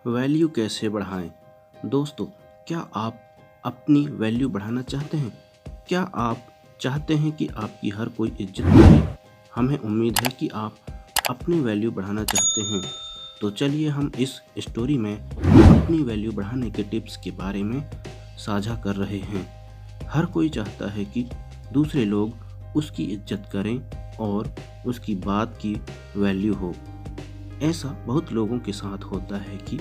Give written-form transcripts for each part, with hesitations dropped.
Value कैसे बढ़ाएं? दोस्तों, क्या आप अपनी वैल्यू बढ़ाना चाहते हैं? क्या आप चाहते हैं कि आपकी हर कोई इज्जत करे? हमें उम्मीद है कि आप अपनी वैल्यू बढ़ाना चाहते हैं। तो चलिए हम इस स्टोरी में अपनी वैल्यू बढ़ाने के टिप्स के बारे में साझा कर रहे हैं। हर कोई चाहता है कि दूसरे लोग उसकी इज्जत करें और उसकी बात की वैल्यू हो। ऐसा बहुत लोगों के साथ होता है कि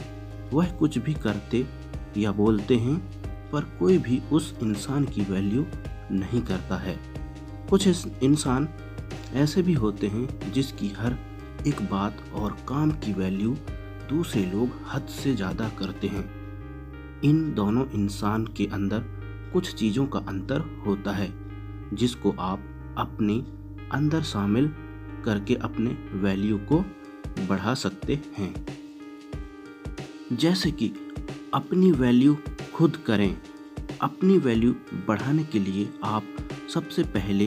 वह कुछ भी करते या बोलते हैं पर कोई भी उस इंसान की वैल्यू नहीं करता है। कुछ इंसान ऐसे भी होते हैं जिसकी हर एक बात और काम की वैल्यू दूसरे लोग हद से ज़्यादा करते हैं। इन दोनों इंसान के अंदर कुछ चीज़ों का अंतर होता है जिसको आप अपने अंदर शामिल करके अपने वैल्यू को बढ़ा सकते हैं। जैसे कि अपनी वैल्यू खुद करें। अपनी वैल्यू बढ़ाने के लिए आप सबसे पहले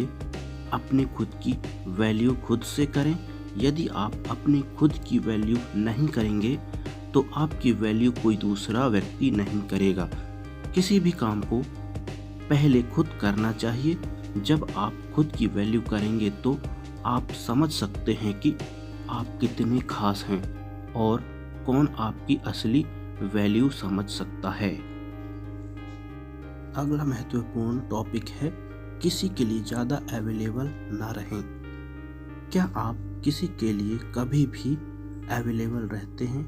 अपने खुद की वैल्यू खुद से करें। यदि आप अपनी खुद की वैल्यू नहीं करेंगे तो आपकी वैल्यू कोई दूसरा व्यक्ति नहीं करेगा। किसी भी काम को पहले खुद करना चाहिए। जब आप खुद की वैल्यू करेंगे तो आप समझ सकते हैं कि आप कितने खास हैं और कौन आपकी असली वैल्यू समझ सकता है। अगला महत्वपूर्ण टॉपिक है किसी के लिए ज़्यादा अवेलेबल ना रहें। क्या आप किसी के लिए कभी भी अवेलेबल रहते हैं?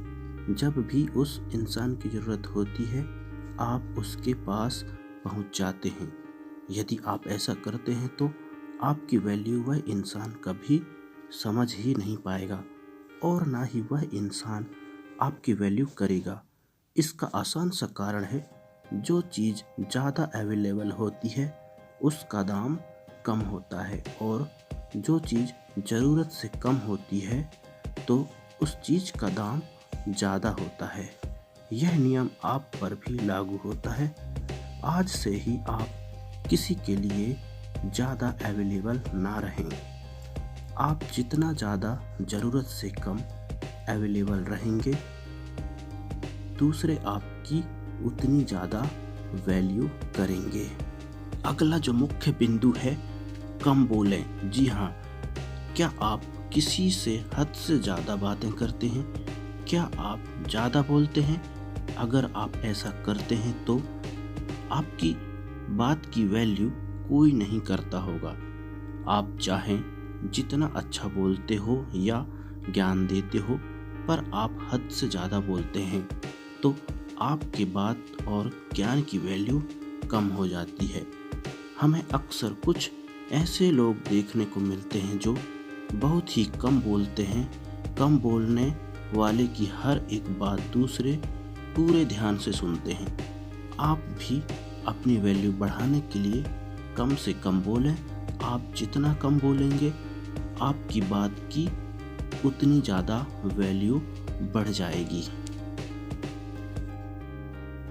जब भी उस इंसान की ज़रूरत होती है आप उसके पास पहुंच जाते हैं। यदि आप ऐसा करते हैं तो आपकी वैल्यू वह इंसान कभी समझ ही नहीं पाएगा और ना ही वह इंसान आपकी वैल्यू करेगा। इसका आसान सा कारण है, जो चीज़ ज़्यादा अवेलेबल होती है उसका दाम कम होता है और जो चीज़ ज़रूरत से कम होती है तो उस चीज़ का दाम ज़्यादा होता है। यह नियम आप पर भी लागू होता है। आज से ही आप किसी के लिए ज़्यादा अवेलेबल ना रहें। आप जितना ज़्यादा ज़रूरत से कम अवेलेबल रहेंगे, दूसरे आपकी उतनी ज़्यादा वैल्यू करेंगे। अगला जो मुख्य बिंदु है, कम बोलें। जी हाँ, क्या आप किसी से हद से ज़्यादा बातें करते हैं? क्या आप ज़्यादा बोलते हैं? अगर आप ऐसा करते हैं तो आपकी बात की वैल्यू कोई नहीं करता होगा। आप चाहें जितना अच्छा बोलते हो या ज्ञान देते हो, पर आप हद से ज़्यादा बोलते हैं तो आपकी बात और ज्ञान की वैल्यू कम हो जाती है। हमें अक्सर कुछ ऐसे लोग देखने को मिलते हैं जो बहुत ही कम बोलते हैं। कम बोलने वाले की हर एक बात दूसरे पूरे ध्यान से सुनते हैं। आप भी अपनी वैल्यू बढ़ाने के लिए कम से कम बोलें। आप जितना कम बोलेंगे आपकी बात की उतनी ज़्यादा वैल्यू बढ़ जाएगी।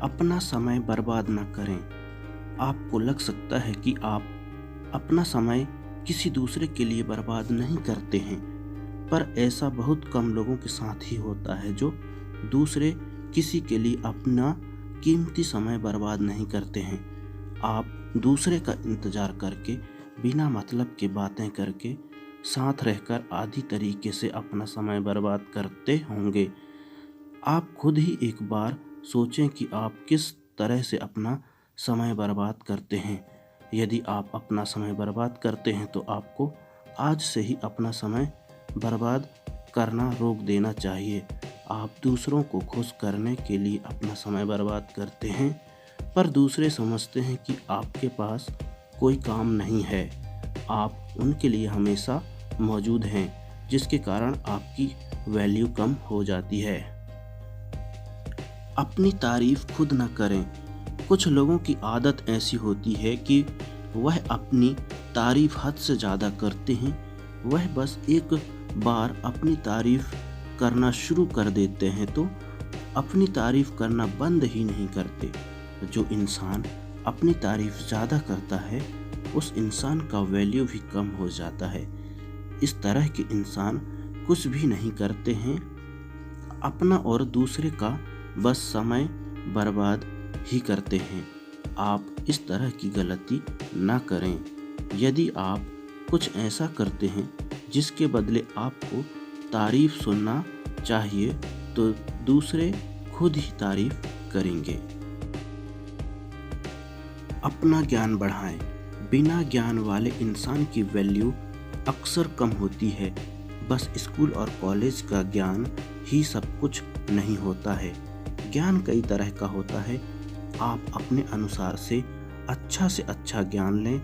अपना समय बर्बाद न करें। आपको लग सकता है कि आप अपना समय किसी दूसरे के लिए बर्बाद नहीं करते हैं, पर ऐसा बहुत कम लोगों के साथ ही होता है जो दूसरे किसी के लिए अपना कीमती समय बर्बाद नहीं करते हैं। आप दूसरे का इंतज़ार करके, बिना मतलब के बातें करके, साथ रहकर आदि तरीके से अपना समय बर्बाद करते होंगे। आप खुद ही एक बार सोचें कि आप किस तरह से अपना समय बर्बाद करते हैं। यदि आप अपना समय बर्बाद करते हैं तो आपको आज से ही अपना समय बर्बाद करना रोक देना चाहिए। आप दूसरों को खुश करने के लिए अपना समय बर्बाद करते हैं, पर दूसरे समझते हैं कि आपके पास कोई काम नहीं है। आप उनके लिए हमेशा मौजूद हैं, जिसके कारण आपकी वैल्यू कम हो जाती है। अपनी तारीफ खुद न करें। कुछ लोगों की आदत ऐसी होती है कि वह अपनी तारीफ हद से ज़्यादा करते हैं। वह बस एक बार अपनी तारीफ करना शुरू कर देते हैं तो अपनी तारीफ करना बंद ही नहीं करते। जो इंसान अपनी तारीफ ज़्यादा करता है उस इंसान का वैल्यू भी कम हो जाता है। इस तरह के इंसान कुछ भी नहीं करते हैं, अपना और दूसरे का बस समय बर्बाद ही करते हैं। आप इस तरह की गलती ना करें। यदि आप कुछ ऐसा करते हैं जिसके बदले आपको तारीफ सुनना चाहिए तो दूसरे खुद ही तारीफ करेंगे। अपना ज्ञान बढ़ाएं। बिना ज्ञान वाले इंसान की वैल्यू अक्सर कम होती है। बस स्कूल और कॉलेज का ज्ञान ही सब कुछ नहीं होता है। ज्ञान कई तरह का होता है। आप अपने अनुसार से अच्छा ज्ञान लें।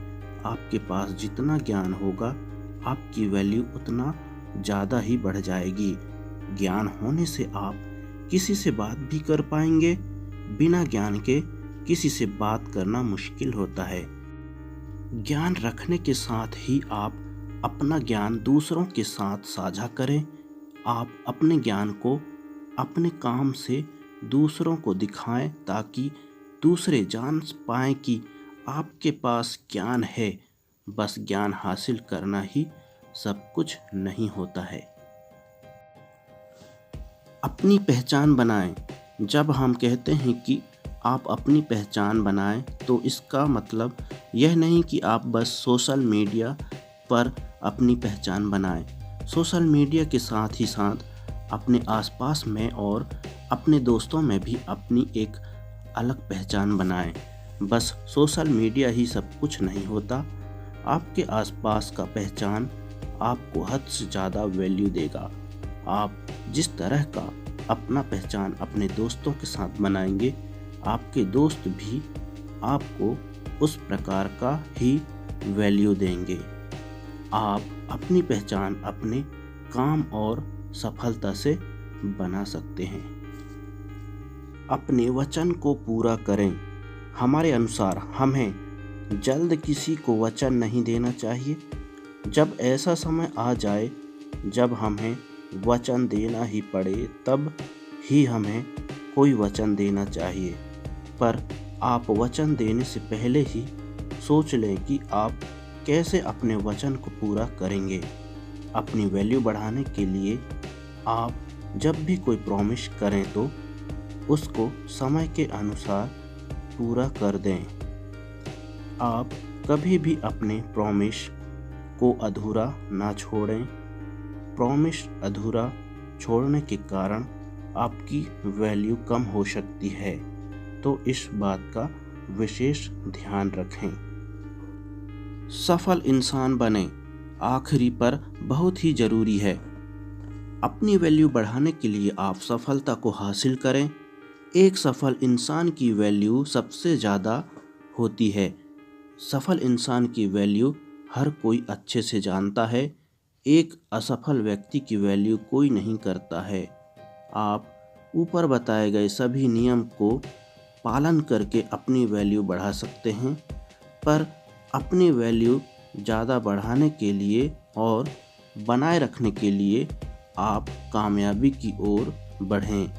आपके पास जितना ज्ञान होगा आपकी वैल्यू उतना ज़्यादा ही बढ़ जाएगी। ज्ञान होने से आप किसी से बात भी कर पाएंगे। बिना ज्ञान के किसी से बात करना मुश्किल होता है। ज्ञान रखने के साथ ही आप अपना ज्ञान दूसरों के साथ साझा करें। आप अपने ज्ञान को अपने काम से दूसरों को दिखाएं ताकि दूसरे जान पाएं कि आपके पास ज्ञान है। बस ज्ञान हासिल करना ही सब कुछ नहीं होता है। अपनी पहचान बनाएं। जब हम कहते हैं कि आप अपनी पहचान बनाएं तो इसका मतलब यह नहीं कि आप बस सोशल मीडिया पर अपनी पहचान बनाएं। सोशल मीडिया के साथ ही साथ अपने आसपास में और अपने दोस्तों में भी अपनी एक अलग पहचान बनाएं। बस सोशल मीडिया ही सब कुछ नहीं होता। आपके आसपास का पहचान आपको हद से ज़्यादा वैल्यू देगा। आप जिस तरह का अपना पहचान अपने दोस्तों के साथ बनाएंगे आपके दोस्त भी आपको उस प्रकार का ही वैल्यू देंगे। आप अपनी पहचान अपने काम और सफलता से बना सकते हैं। अपने वचन को पूरा करें। हमारे अनुसार हमें जल्द किसी को वचन नहीं देना चाहिए। जब ऐसा समय आ जाए जब हमें वचन देना ही पड़े तब ही हमें कोई वचन देना चाहिए। पर आप वचन देने से पहले ही सोच लें कि आप कैसे अपने वचन को पूरा करेंगे। अपनी वैल्यू बढ़ाने के लिए आप जब भी कोई प्रॉमिस करें तो उसको समय के अनुसार पूरा कर दें। आप कभी भी अपने प्रॉमिस को अधूरा ना छोड़ें। प्रॉमिस अधूरा छोड़ने के कारण आपकी वैल्यू कम हो सकती है, तो इस बात का विशेष ध्यान रखें। सफल इंसान बने आखिरी पर बहुत ही जरूरी है। अपनी वैल्यू बढ़ाने के लिए आप सफलता को हासिल करें। एक सफल इंसान की वैल्यू सबसे ज़्यादा होती है। सफल इंसान की वैल्यू हर कोई अच्छे से जानता है। एक असफल व्यक्ति की वैल्यू कोई नहीं करता है। आप ऊपर बताए गए सभी नियम को पालन करके अपनी वैल्यू बढ़ा सकते हैं, पर अपनी वैल्यू ज़्यादा बढ़ाने के लिए और बनाए रखने के लिए आप कामयाबी की ओर बढ़ें।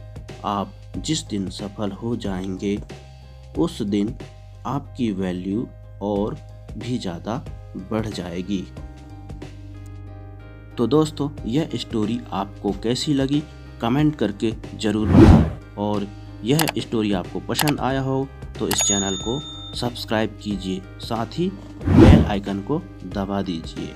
आप जिस दिन सफल हो जाएंगे उस दिन आपकी वैल्यू और भी ज़्यादा बढ़ जाएगी। तो दोस्तों, यह स्टोरी आपको कैसी लगी कमेंट करके ज़रूर बताएं, और यह स्टोरी आपको पसंद आया हो तो इस चैनल को सब्सक्राइब कीजिए, साथ ही बेल आइकन को दबा दीजिए।